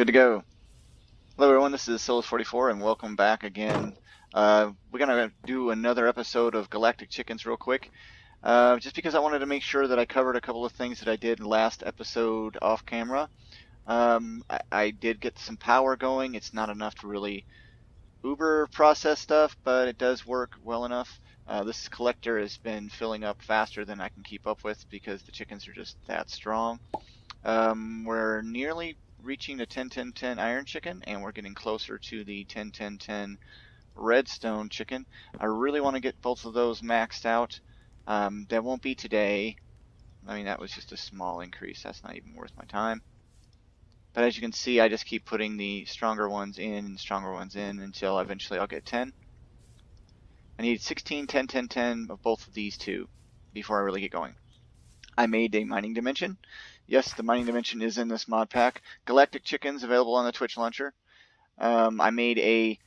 Good to go. Hello everyone, this is Souls44 and welcome back again. We're going to do another episode of Galactic Chickens real quick. Just because I wanted to make sure that I covered a couple of things that I did last episode off camera. I did get some power going. It's not enough to really uber process stuff, but it does work well enough. This collector has been filling up faster than I can keep up with because the chickens are just that strong. We're nearly reaching the 10-10-10 iron chicken, and we're getting closer to the 10-10-10 redstone chicken. I really want to get both of those maxed out. That won't be today. I mean, that was just a small increase. That's not even worth my time. But as you can see, I just keep putting the stronger ones in and stronger ones in until eventually I'll get 10. I need 16, 10, 10, 10 of both of these two before I really get going. I made a mining dimension. Yes, the mining dimension is in this mod pack. Galactic chickens available on the Twitch launcher. I made a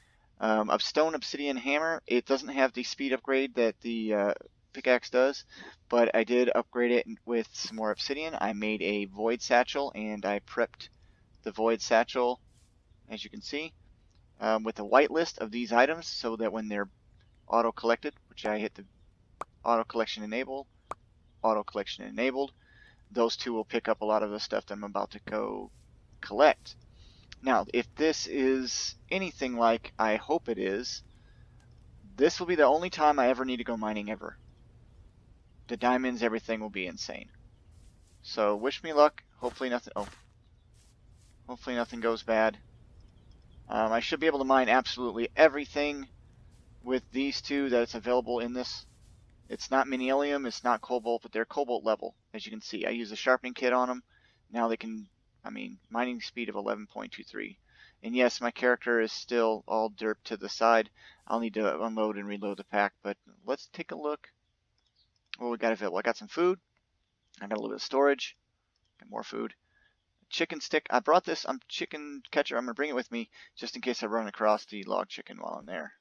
stone obsidian hammer. It doesn't have the speed upgrade that the pickaxe does, but I did upgrade it with some more obsidian. I made a void satchel, and I prepped the void satchel, as you can see, with a whitelist of these items so that when they're auto collected, which I hit the auto collection enabled, those two will pick up a lot of the stuff that I'm about to go collect. Now, if this is anything like I hope it is, this will be the only time I ever need to go mining ever. The diamonds, everything will be insane. So wish me luck. Hopefully nothing goes bad. I should be able to mine absolutely everything with these two that's available in this. It's not minielium, it's not cobalt, but they're cobalt level, as you can see. I use a sharpening kit on them. Now they can, mining speed of 11.23. And yes, my character is still all derped to the side. I'll need to unload and reload the pack, but let's take a look. What we got available. I got some food. I got a little bit of storage. Got more food. Chicken stick. I brought this chicken catcher. I'm going to bring it with me just in case I run across the log chicken while I'm there.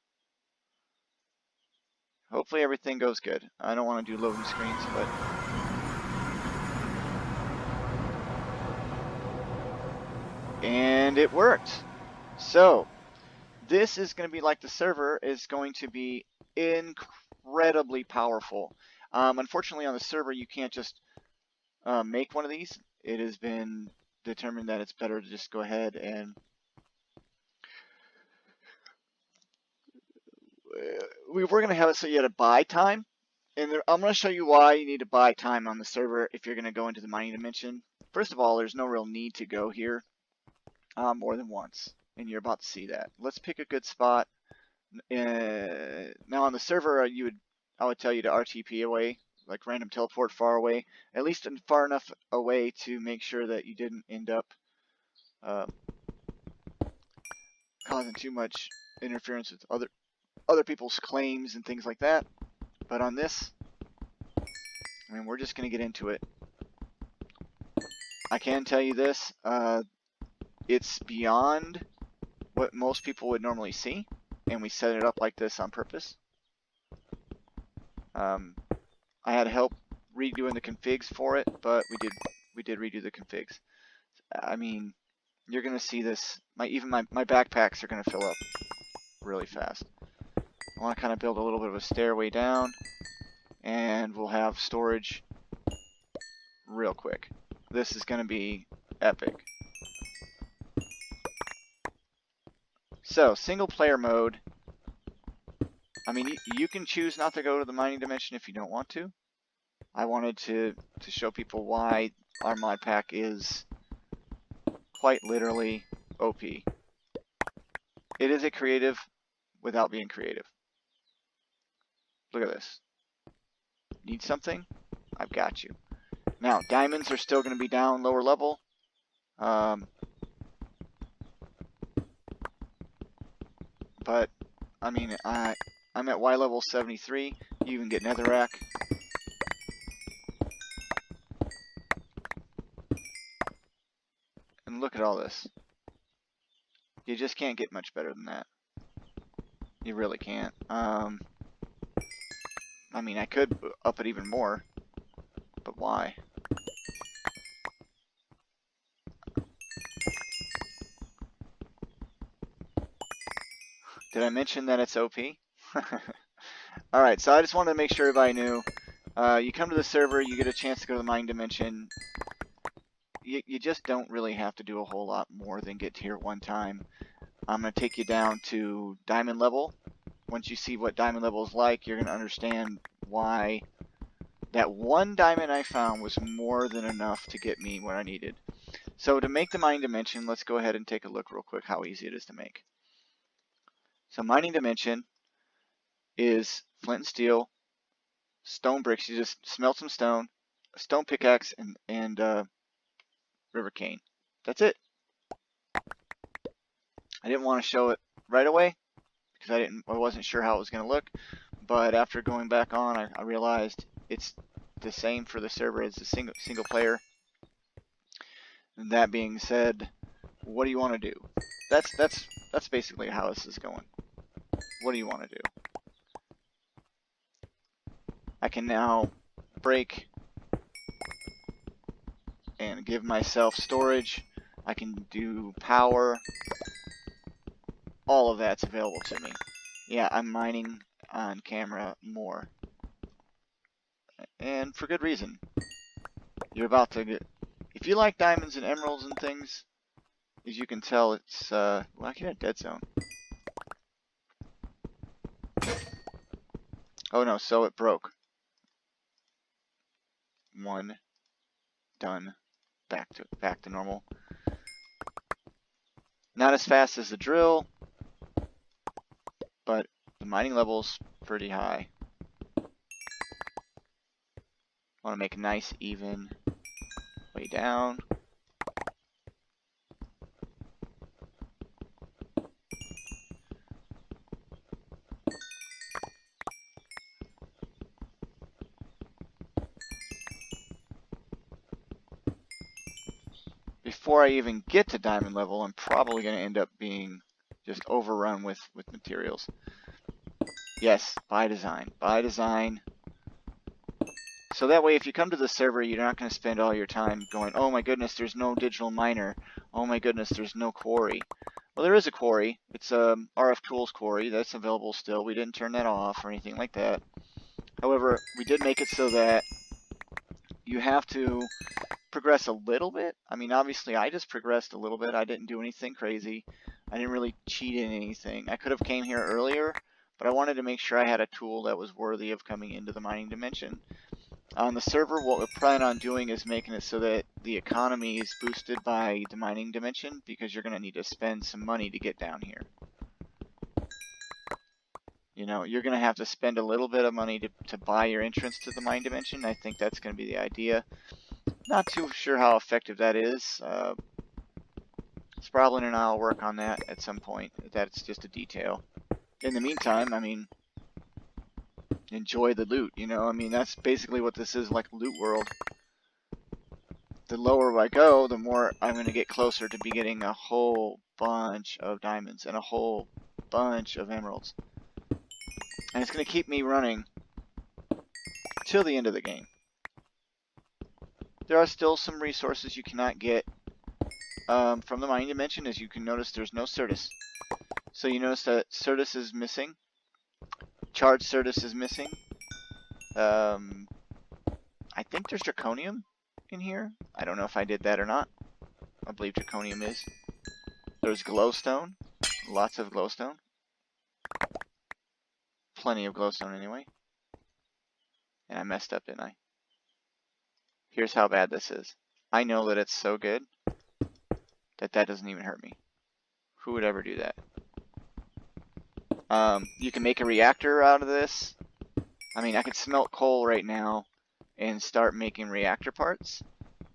Hopefully everything goes good. I don't want to do loading screens, but... And it worked. So, this is going to be like the server is going to be incredibly powerful. Unfortunately, on the server, you can't just make one of these. It has been determined that it's better to just go ahead and... We were going to have it so you had to buy time, and I'm going to show you why you need to buy time on the server if you're going to go into the mining dimension. First of all, there's no real need to go here more than once, and you're about to see that. Let's pick a good spot. Now on the server, I would tell you to RTP away, like random teleport far away, at least far enough away to make sure that you didn't end up causing too much interference with other people's claims and things like that. But on this, we're just going to get into it. I can tell you this, it's beyond what most people would normally see, and we set it up like this on purpose. I had help redoing the configs for it, but we did redo the configs. You're going to see this, even my backpacks are going to fill up really fast. I want to kind of build a little bit of a stairway down, and we'll have storage real quick. This is going to be epic. So, single player mode. You can choose not to go to the mining dimension if you don't want to. I wanted to show people why our mod pack is quite literally OP. It is a creative without being creative. Look at this. Need something? I've got you. Now, diamonds are still going to be down lower level. But, I'm at Y level 73. You even get netherrack. And look at all this. You just can't get much better than that. You really can't. I could up it even more, but why? Did I mention that it's OP? Alright, so I just wanted to make sure everybody knew. You come to the server, you get a chance to go to the mining dimension. You just don't really have to do a whole lot more than get here one time. I'm going to take you down to diamond level. Once you see what diamond level is like, you're going to understand why that one diamond I found was more than enough to get me what I needed. So to make the mining dimension, let's go ahead and take a look real quick how easy it is to make. So mining dimension is flint and steel, stone bricks. You just smelt some stone, a stone pickaxe, and river cane. That's it. I didn't want to show it right away because I wasn't sure how it was going to look. But after going back on, I realized it's the same for the server as the single player. And that being said, what do you want to do? That's basically how this is going. What do you want to do? I can now break and give myself storage. I can do power. All of that's available to me. Yeah, I'm mining on camera more. And for good reason. You're about to get... If you like diamonds and emeralds and things, as you can tell, it's... well, I can hit a dead zone. Oh no, so it broke. One. Done. Back to normal. Not as fast as the drill, but the mining level's pretty high. Want to make a nice even way down. Before I even get to diamond level, I'm probably going to end up being just overrun with materials. Yes, by design. By design. So that way, if you come to the server, you're not going to spend all your time going, oh my goodness, there's no digital miner. Oh my goodness, there's no quarry. Well, there is a quarry. It's a RF Tools quarry. That's available still. We didn't turn that off or anything like that. However, we did make it so that you have to progress a little bit. I mean, obviously, I just progressed a little bit. I didn't do anything crazy. I didn't really cheat in anything. I could have came here earlier, but I wanted to make sure I had a tool that was worthy of coming into the mining dimension. On the server, what we plan on doing is making it so that the economy is boosted by the mining dimension, because you're going to need to spend some money to get down here. You know, you're going to have to spend a little bit of money to buy your entrance to the mining dimension. I think that's going to be the idea. Not too sure how effective that is. Sprobblin and I will work on that at some point. That's just a detail. In the meantime, I mean, enjoy the loot, you know? I mean, that's basically what this is, like loot world. The lower I go, the more I'm going to get closer to be getting a whole bunch of diamonds and a whole bunch of emeralds. And it's going to keep me running till the end of the game. There are still some resources you cannot get from the mining dimension. As you can notice, there's no Certus. So you notice that Certus is missing. Charged Certus is missing. I think there's Draconium in here. I don't know if I did that or not. I believe Draconium is. There's Glowstone. Lots of Glowstone. Plenty of Glowstone anyway. And I messed up, didn't I? Here's how bad this is. I know that it's so good that that doesn't even hurt me. Who would ever do that? You can make a reactor out of this. I mean, I could smelt coal right now and start making reactor parts.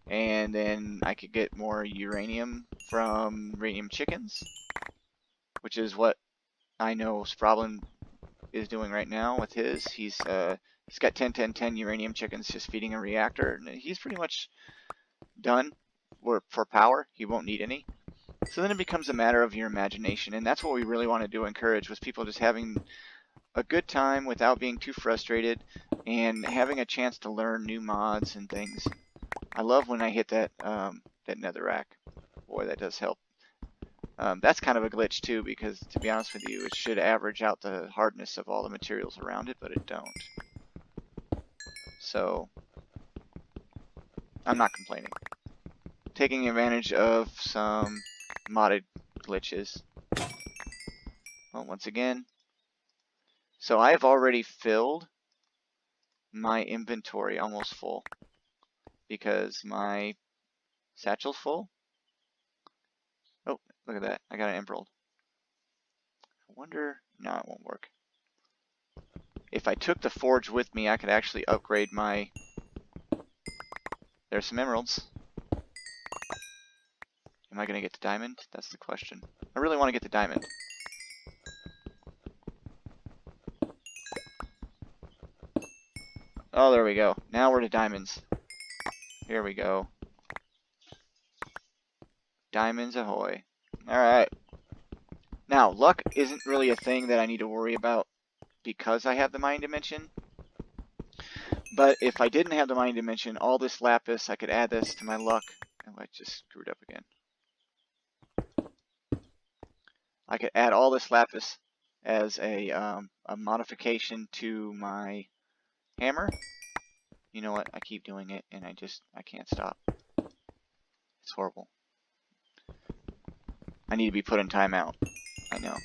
And then I could get more uranium from uranium chickens, which is what I know Sprobblin is doing right now with his. He's got 10 uranium chickens just feeding a reactor, and he's pretty much done for power. He won't need any. So then it becomes a matter of your imagination, and that's what we really want to do, encourage, with people just having a good time without being too frustrated and having a chance to learn new mods and things. I love when I hit that that netherrack. Boy, that does help. That's kind of a glitch too, because to be honest with you, it should average out the hardness of all the materials around it, but it don't. So I'm not complaining. Taking advantage of some modded glitches. Well, once again, so I've already filled my inventory almost full because my satchel's full. Oh, look at that. I got an emerald. I wonder... No, it won't work. If I took the forge with me, I could actually upgrade my... There's some emeralds. Am I going to get the diamond? That's the question. I really want to get the diamond. Oh, there we go. Now we're to diamonds. Here we go. Diamonds ahoy. Alright. Now, luck isn't really a thing that I need to worry about because I have the Mind Dimension. But if I didn't have the Mind Dimension, all this lapis, I could add this to my luck. Oh, I just screwed up again. I could add all this lapis as a modification to my hammer. You know what? I keep doing it and I can't stop. It's horrible. I need to be put in timeout. I know.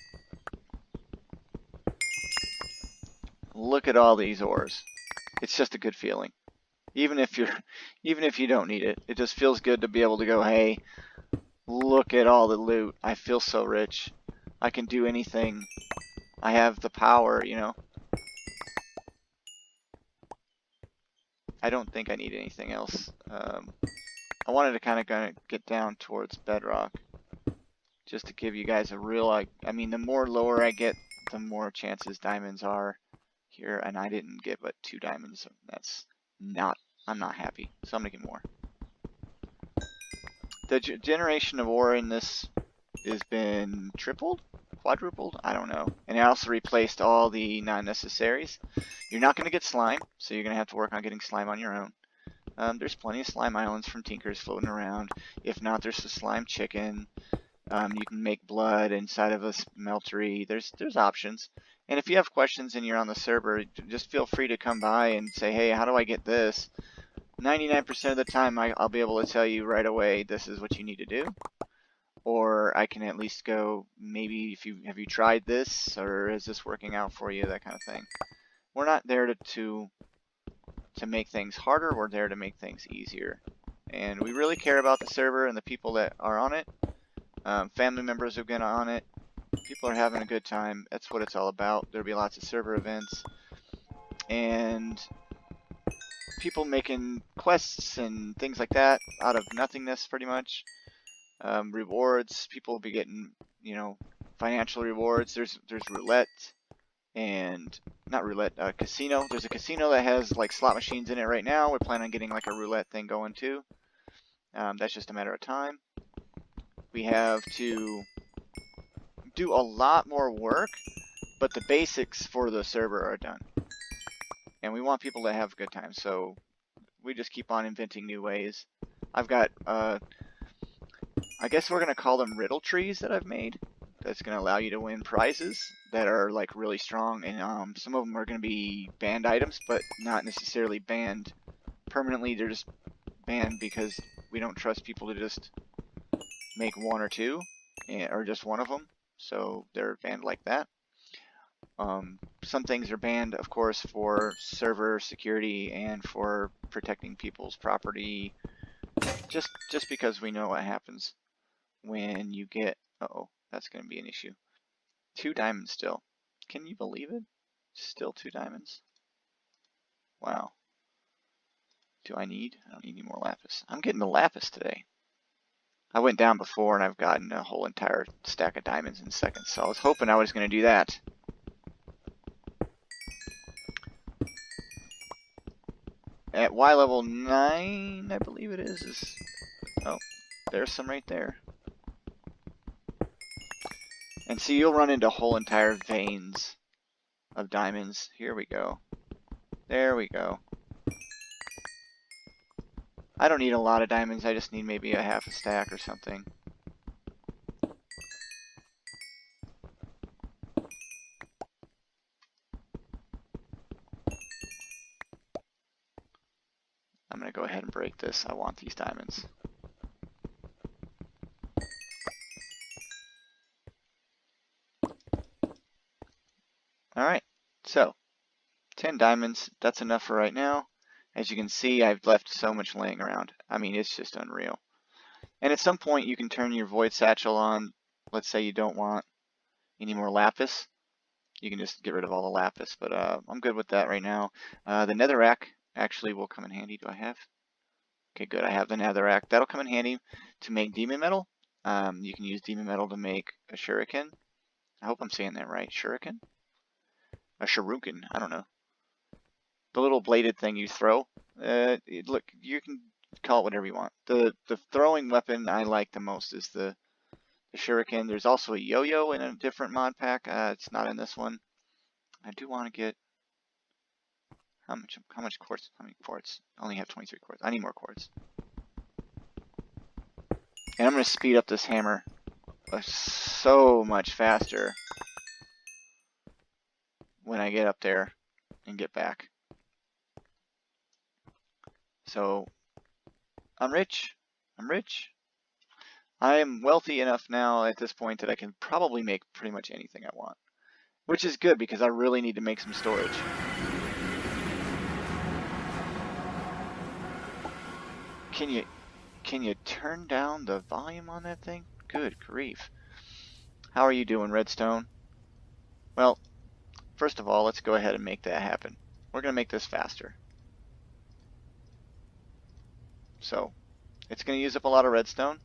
Look at all these ores. It's just a good feeling. Even if you don't need it, it just feels good to be able to go, hey, look at all the loot. I feel so rich. I can do anything. I have the power, you know. I don't think I need anything else. I wanted to kind of get down towards bedrock, just to give you guys a real, I mean, the more lower I get, the more chances diamonds are here, and I didn't get but 2 diamonds. That's not, I'm not happy, so I'm gonna get more. The generation of ore in this has been tripled? Quadrupled? I don't know. And I also replaced all the non-necessaries. You're not going to get slime, so you're going to have to work on getting slime on your own. There's plenty of slime islands from Tinkers floating around. If not, there's the slime chicken. You can make blood inside of a smeltery. There's options. And if you have questions and you're on the server, just feel free to come by and say, hey, how do I get this? 99% of the time, I'll be able to tell you right away, this is what you need to do. Or I can at least go, maybe have you tried this, or is this working out for you, that kind of thing. We're not there to make things harder, we're there to make things easier. And we really care about the server and the people that are on it. Family members have been on it. People are having a good time. That's what it's all about. There'll be lots of server events. And people making quests and things like that out of nothingness, pretty much. Rewards, people will be getting, you know, financial rewards. There's roulette and not roulette, casino. There's a casino that has like slot machines in it right now. We're planning on getting like a roulette thing going too. That's just a matter of time. We have to do a lot more work, but the basics for the server are done. And we want people to have a good time, so we just keep on inventing new ways. I've got I guess we're going to call them riddle trees that I've made. That's going to allow you to win prizes that are like really strong. And some of them are going to be banned items, but not necessarily banned permanently. They're just banned because we don't trust people to just make 1 or 2, or just one of them. So they're banned like that. Some things are banned, of course, for server security and for protecting people's property. Just because we know what happens when you get, uh-oh, that's going to be an issue. 2 diamonds still. Can you believe it? Still 2 diamonds. Wow. Do I need? I don't need any more lapis. I'm getting the lapis today. I went down before and I've gotten a whole entire stack of diamonds in seconds, so I was hoping I was going to do that. At Y level 9, I believe it is oh, there's some right there. And see, you'll run into whole entire veins of diamonds. Here we go. There we go. I don't need a lot of diamonds, I just need maybe a half a stack or something. go ahead and break this. I want these diamonds. Alright, so 10 diamonds, that's enough for right now. As you can see, I've left so much laying around. I mean, it's just unreal. And at some point, you can turn your void satchel on. Let's say you don't want any more lapis. You can just get rid of all the lapis, but I'm good with that right now. The netherrack actually will come in handy. Do I have? Okay, good. I have the netherrack. That'll come in handy to make demon metal. You can use demon metal to make a shuriken. I hope I'm saying that right. Shuriken? A shuriken. I don't know. The little bladed thing you throw. Look, you can call it whatever you want. The throwing weapon I like the most is the shuriken. There's also a yo-yo in a different mod pack. It's not in this one. I do want to get how much quartz? How many quartz? I only have 23 quartz. I need more quartz. And I'm going to speed up this hammer so much faster when I get up there and get back. So I'm rich. I'm rich. I am wealthy enough now at this point that I can probably make pretty much anything I want. Which is good because I really need to make some storage. Can you turn down the volume on that thing? Good grief. How are you doing, Redstone? Well, first of all, let's go ahead and make that happen. We're going to make this faster. So, it's going to use up a lot of redstone.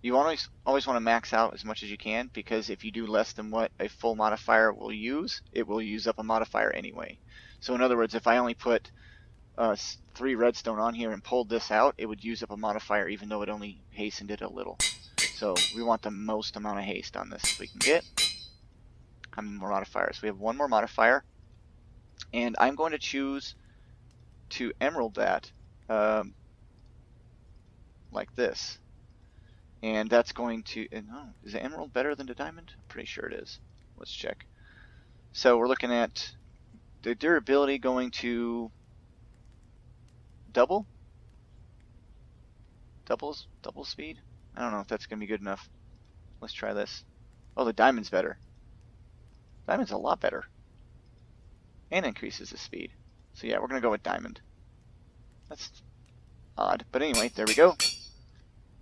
You always want to max out as much as you can, because if you do less than what a full modifier will use, it will use up a modifier anyway. So in other words, if I only put 3 redstone on here and pulled this out, it would use up a modifier even though it only hastened it a little. So we want the most amount of haste on this we can get. How many more modifiers? We have 1 more modifier, and I'm going to choose to emerald that like this. And that's going to, no, is the emerald better than the diamond? I'm pretty sure it is. Let's check. So we're looking at the durability going to double speed. I don't know if that's going to be good enough. Let's try this. Oh, the diamond's better. Diamond's a lot better. And increases the speed. So yeah, we're going to go with diamond. That's odd. But anyway, there we go.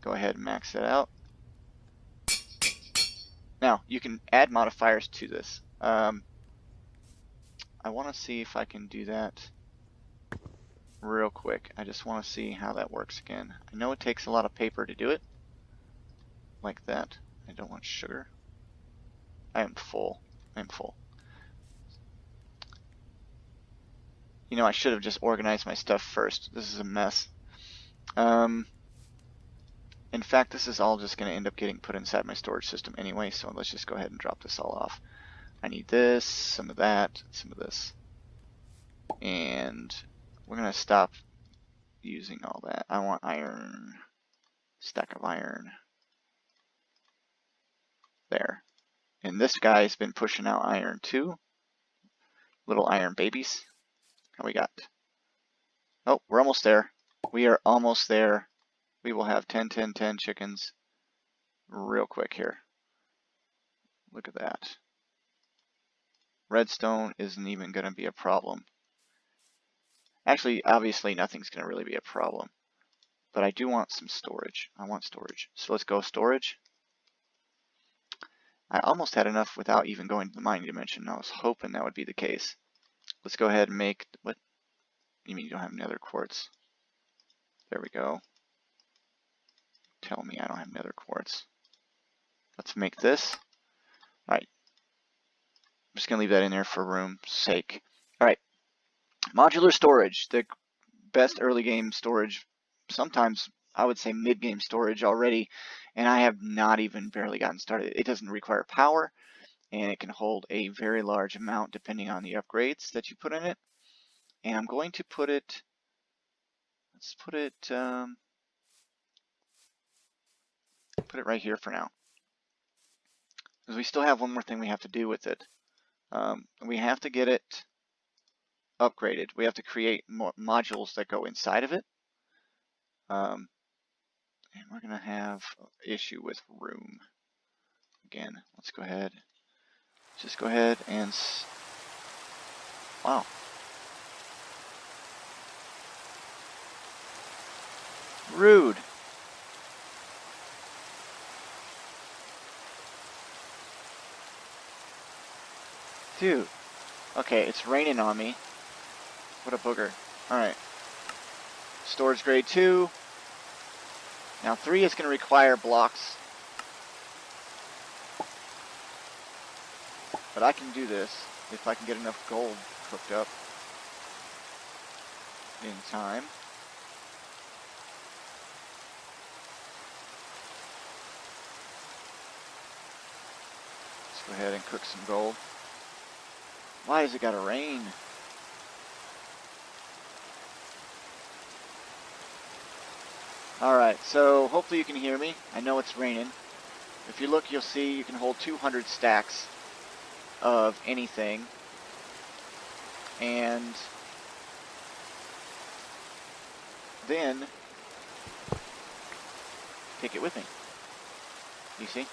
Go ahead and max that out. Now, you can add modifiers to this. I want to see if I can do that real quick. I just want to see how that works again. I know it takes a lot of paper to do it. Like that. I don't want sugar. I am full. I am full. You know, I should have just organized my stuff first. This is a mess. In fact, this is all just going to end up getting put inside my storage system anyway, so let's just go ahead and drop this all off. I need this, some of that, some of this. And we're going to stop using all that. I want iron, stack of iron. There. And this guy's been pushing out iron too. Little iron babies. How we got? Oh, we're almost there. We are almost there. We will have 10, 10, 10 chickens real quick here. Look at that. Redstone isn't even going to be a problem. Actually, obviously, nothing's going to really be a problem. But I do want some storage. I want storage. So let's go storage. I almost had enough without even going to the mining dimension. I was hoping that would be the case. Let's go ahead and make... What? You mean you don't have nether quartz? There we go. Tell me I don't have nether quartz. Let's make this. Alright. I'm just going to leave that in there for room's sake. Alright. Modular storage. The best early game storage. Sometimes I would say mid-game storage already. And I have not even barely gotten started. It doesn't require power. And it can hold a very large amount depending on the upgrades that you put in it. And I'm going to put it... Let's put it... put it right here for now, because we still have one more thing we have to do with it. We have to get it upgraded. We have to create more modules that go inside of it, And we're going to have an issue with room. Again, let's go ahead. Just go ahead and... Wow. Rude. Dude. Okay, it's raining on me. What a booger. Alright. Storage grade 2. Now 3 is going to require blocks. But I can do this if I can get enough gold cooked up in time. Let's go ahead and cook some gold. Why has it got to rain? Alright, so hopefully you can hear me. I know it's raining. If you look, you'll see you can hold 200 stacks of anything. And then take it with me. You see?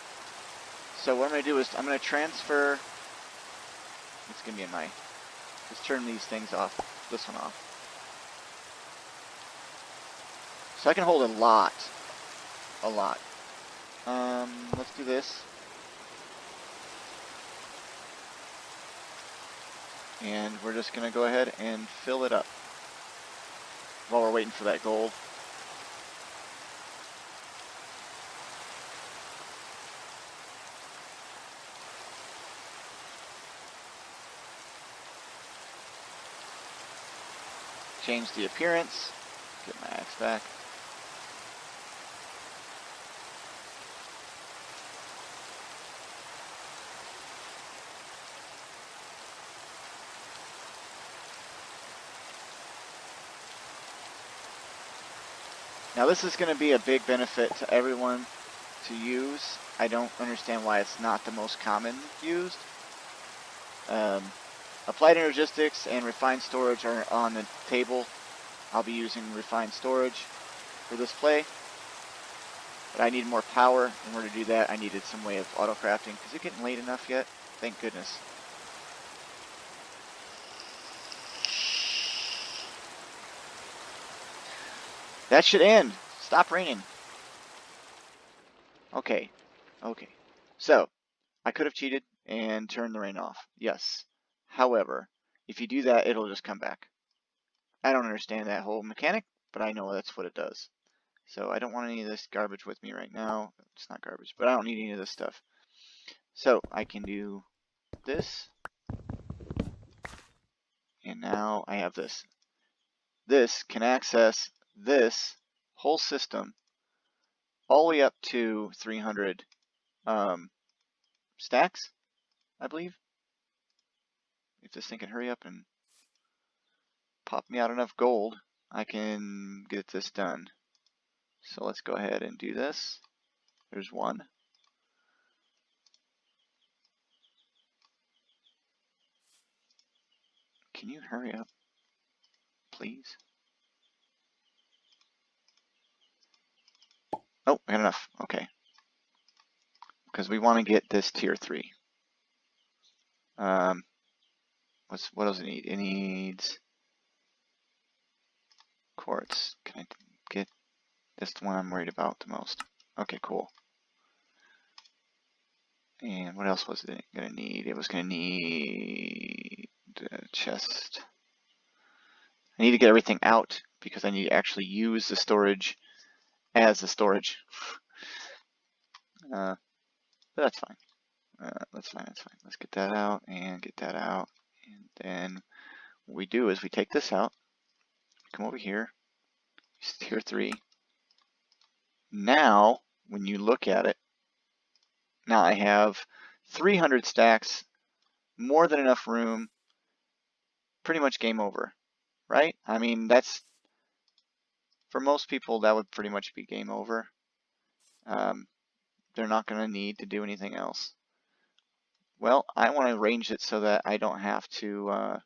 So what I'm going to do is I'm going to transfer... It's going to be in my... Just turn these things off. This one off. So I can hold a lot. A lot. Let's do this. And we're just going to go ahead and fill it up while we're waiting for that gold. Change the appearance. Get my axe back. Now this is going to be a big benefit to everyone to use. I don't understand why it's not the most common used. Applied Energistics and Refined Storage are on the table. I'll be using Refined Storage for this play. But I need more power. In order to do that, I needed some way of auto-crafting. Is it getting late enough yet? Thank goodness. That should end. Stop raining. Okay. Okay. So, I could have cheated and turned the rain off. Yes. However, if you do that, it'll just come back. I don't understand that whole mechanic, but I know that's what it does. So I don't want any of this garbage with me right now. It's not garbage, but I don't need any of this stuff. So I can do this. And now I have this. This can access this whole system all the way up to 300 stacks, I believe. If this thing can hurry up and pop me out enough gold, I can get this done. So let's go ahead and do this. There's one. Can you hurry up, please? Oh, I got enough. Okay. Because we want to get this tier 3. What does it need? It needs quartz. Can I get this the one I'm worried about the most? Okay, cool. And what else was it going to need? It was going to need a chest. I need to get everything out because I need to actually use the storage as the storage. But that's fine. That's fine. Let's get that out and get that out. And then what we do is we take this out, come over here, tier 3. Now, when you look at it, now I have 300 stacks, more than enough room, pretty much game over, right? I mean, that's, for most people, that would pretty much be game over. They're not going to need to do anything else. Well, I want to arrange it so that I don't have to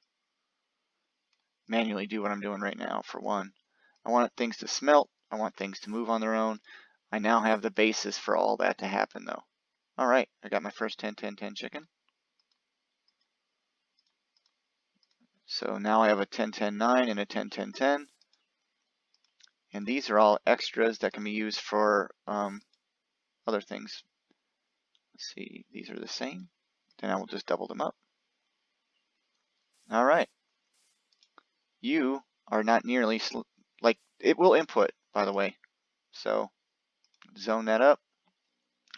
manually do what I'm doing right now, for one. I want things to smelt I want things to move on their own. I now have the basis for all that to happen though. All right, I got my first 10-10-10 chicken. So now I have a 10-10-9 and a 10-10-10. And these are all extras that can be used for other things. Let's see, these are the same. Then I will just double them up. All right. You are not nearly like it will input, by the way. So zone that up.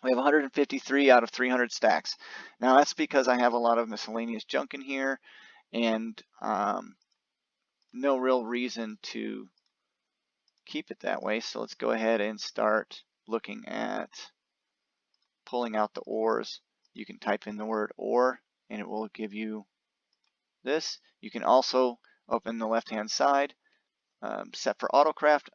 We have 153 out of 300 stacks. Now that's because I have a lot of miscellaneous junk in here and no real reason to keep it that way. So let's go ahead and start looking at pulling out the ores. You can type in the word ore and it will give you this. You can also open the left hand side, set for autocraft.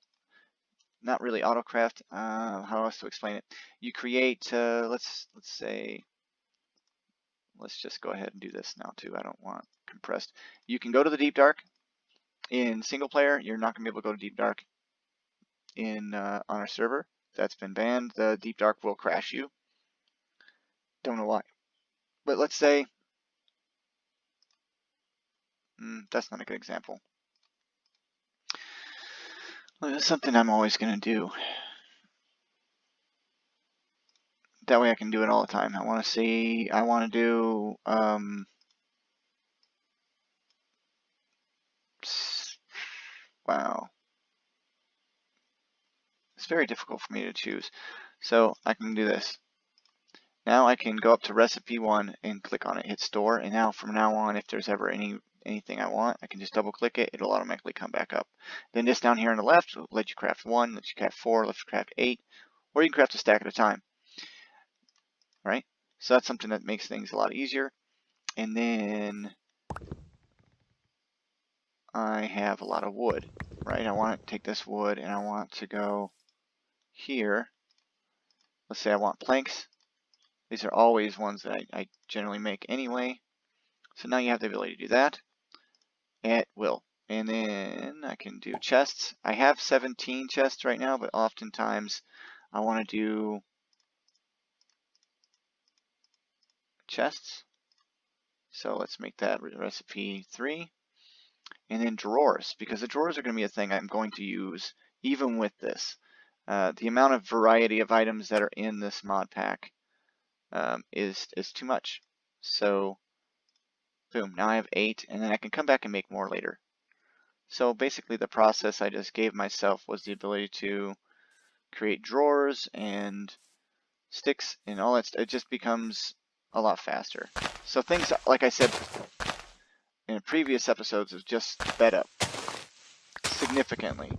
Not really autocraft, how else to explain it? You create, let's just go ahead and do this now too. I don't want compressed. You can go to the deep dark in single player. You're not gonna be able to go to deep dark in on our server. That's been banned. The deep dark will crash you. Don't know why. But let's say, that's not a good example. That's something I'm always gonna do. That way I can do it all the time. I want to do, wow. It's very difficult for me to choose. So I can do this. Now I can go up to recipe 1 and click on it, hit store, and now from now on, if there's ever anything I want, I can just double click it, it'll automatically come back up. Then this down here on the left will let you craft 1, let you craft 4, let you craft 8, or you can craft a stack at a time. All right? So that's something that makes things a lot easier. And then I have a lot of wood, right? I want to take this wood and I want to go here. Let's say I want planks. These are always ones that I generally make anyway. So now you have the ability to do that at will. And then I can do chests. I have 17 chests right now, but oftentimes I want to do chests. So let's make that recipe 3. And then drawers, because the drawers are going to be a thing I'm going to use even with this. The amount of variety of items that are in this mod pack is too much. So boom, now I have 8, and then I can come back and make more later. So basically the process I just gave myself was the ability to create drawers and sticks and all that stuff. It just becomes a lot faster. So things, like I said in previous episodes, is just sped up significantly.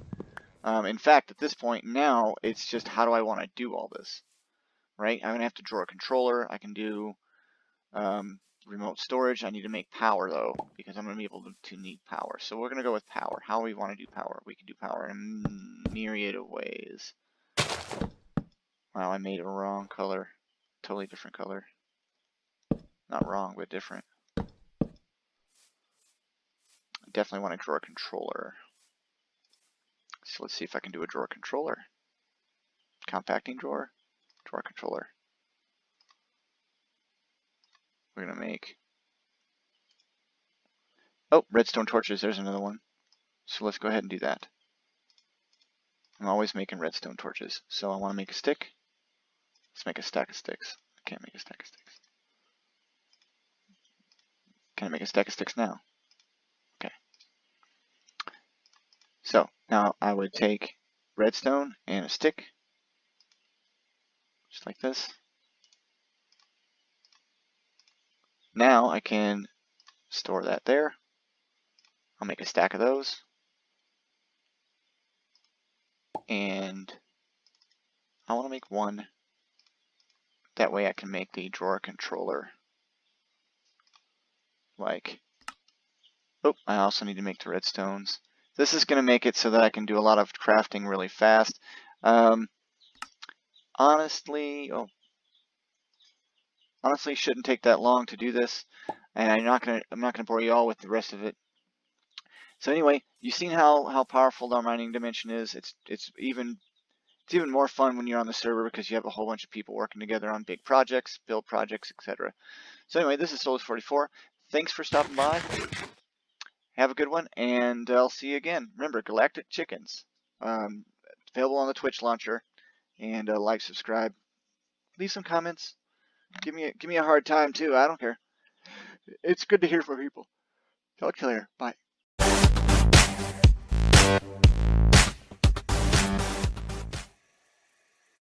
In fact, at this point now, it's just how do I want to do all this, right? I'm going to have to draw a controller. I can do remote storage. I need to make power though, because I'm going to be able to need power. So we're going to go with power. How we want to do power? We can do power in a myriad of ways. Wow, I made a wrong color. Totally different color. Not wrong, but different. I definitely want to draw a controller. So let's see if I can do a drawer controller. Compacting drawer, drawer controller. We're going to make, oh, redstone torches, there's another one. So let's go ahead and do that. I'm always making redstone torches. So I want to make a stick. Let's make a stack of sticks. I can't make a stack of sticks. Can I make a stack of sticks now? Okay. So now I would take redstone and a stick, just like this. Now I can store that there. I'll make a stack of those. And I want to make one. That way I can make the drawer controller. Like, oh, I also need to make the redstones. This is going to make it so that I can do a lot of crafting really fast. Honestly, shouldn't take that long to do this, and I'm not gonna bore you all with the rest of it. So anyway, you've seen how powerful our mining dimension is. It's even more fun when you're on the server because you have a whole bunch of people working together on big projects, build projects, etc. So anyway, this is Souls44. Thanks for stopping by. Have a good one, and I'll see you again. Remember, Galactic Chickens, available on the Twitch launcher, and like, subscribe, leave some comments. Give me a hard time too. I don't care. It's good to hear from people. Talk to you later. Bye.